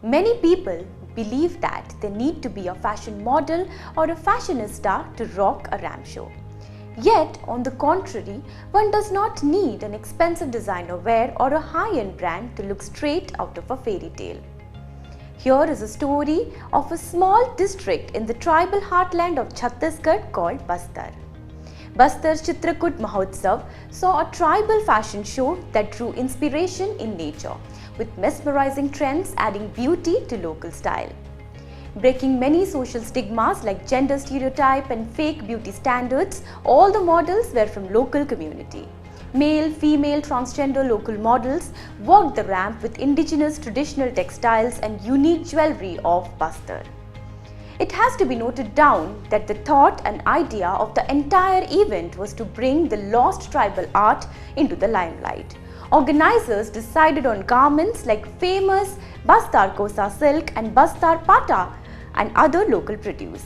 Many people believe that they need to be a fashion model or a fashionista to rock a ramp show. Yet, on the contrary, one does not need an expensive designer wear or a high-end brand to look straight out of a fairy tale. Here is a story of a small district in the tribal heartland of Chhattisgarh called Bastar. Bastar's Chitrakot Mahotsav saw a tribal fashion show that drew inspiration in nature, with mesmerising trends adding beauty to local style. Breaking many social stigmas like gender stereotype and fake beauty standards, all the models were from local community. Male, female, transgender local models walked the ramp with indigenous traditional textiles and unique jewellery of Bastar. It has to be noted down that the thought and idea of the entire event was to bring the lost tribal art into the limelight. Organizers decided on garments like famous Bastar Kosa silk and Bastar Pata and other local produce.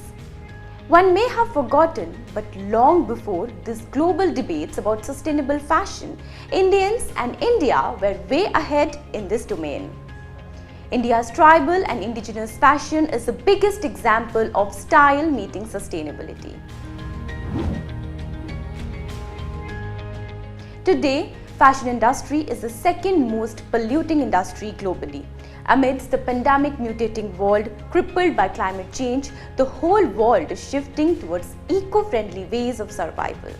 One may have forgotten, but long before these global debates about sustainable fashion, Indians and India were way ahead in this domain. India's tribal and indigenous fashion is the biggest example of style meeting sustainability. Today, fashion industry is the second most polluting industry globally. Amidst the pandemic mutating world crippled by climate change, the whole world is shifting towards eco-friendly ways of survival.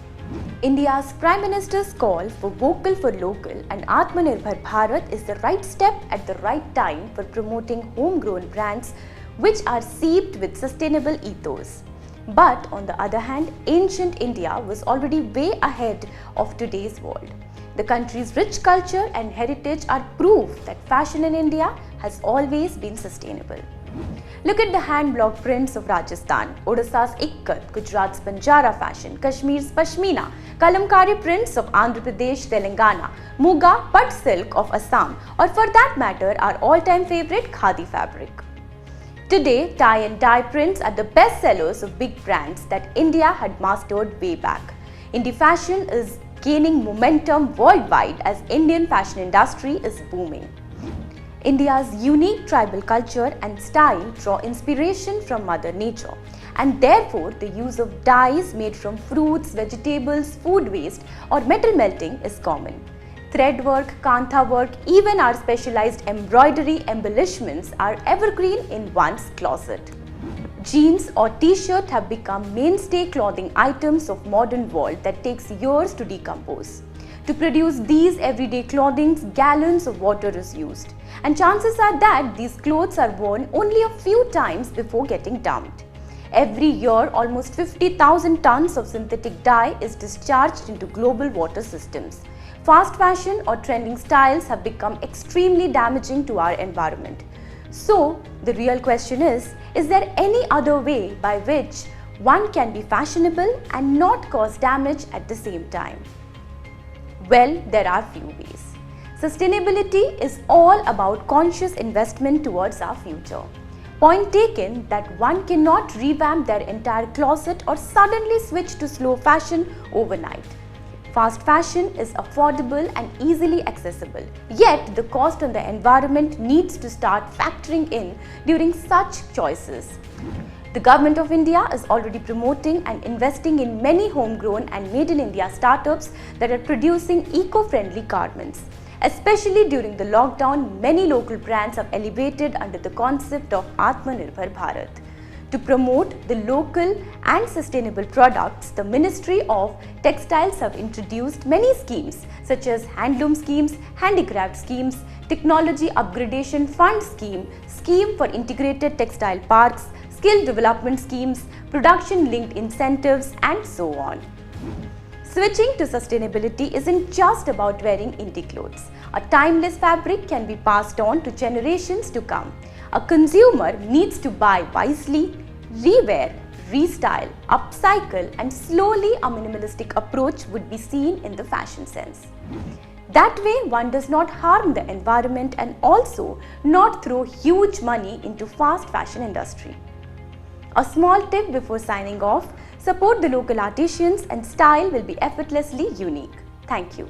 India's Prime Minister's call for vocal for local and Atmanirbhar Bharat is the right step at the right time for promoting homegrown brands which are seeped with sustainable ethos. But on the other hand, ancient India was already way ahead of today's world. The country's rich culture and heritage are proof that fashion in India has always been sustainable. Look at the hand-block prints of Rajasthan, Odisha's Ikkat, Gujarat's Banjara fashion, Kashmir's Pashmina, Kalamkari prints of Andhra Pradesh, Telangana, Muga, Pat silk of Assam, or for that matter our all-time favorite Khadi fabric. Today, tie and dye prints are the best sellers of big brands that India had mastered way back. Indie fashion is gaining momentum worldwide as Indian fashion industry is booming. India's unique tribal culture and style draw inspiration from Mother Nature, and therefore the use of dyes made from fruits, vegetables, food waste or metal melting is common. Thread work, kantha work, even our specialized embroidery embellishments are evergreen in one's closet. Jeans or t-shirt have become mainstay clothing items of modern world that takes years to decompose. To produce these everyday clothing, gallons of water is used, and chances are that these clothes are worn only a few times before getting dumped. Every year, almost 50,000 tons of synthetic dye is discharged into global water systems. Fast fashion or trending styles have become extremely damaging to our environment. So, the real question is there any other way by which one can be fashionable and not cause damage at the same time? Well, there are few ways. Sustainability is all about conscious investment towards our future. Point taken that one cannot revamp their entire closet or suddenly switch to slow fashion overnight. Fast fashion is affordable and easily accessible, yet the cost on the environment needs to start factoring in during such choices. The Government of India is already promoting and investing in many homegrown and made in India startups that are producing eco-friendly garments. Especially during the lockdown, many local brands have elevated under the concept of Atmanirbhar Bharat. To promote the local and sustainable products, the Ministry of Textiles have introduced many schemes such as handloom schemes, handicraft schemes, technology upgradation fund scheme, scheme for integrated textile parks, skill development schemes, production-linked incentives, and so on. Switching to sustainability isn't just about wearing indie clothes. A timeless fabric can be passed on to generations to come. A consumer needs to buy wisely, rewear, restyle, upcycle, and slowly a minimalistic approach would be seen in the fashion sense. That way, one does not harm the environment and also not throw huge money into fast fashion industry. A small tip before signing off: support the local artisans and style will be effortlessly unique. Thank you.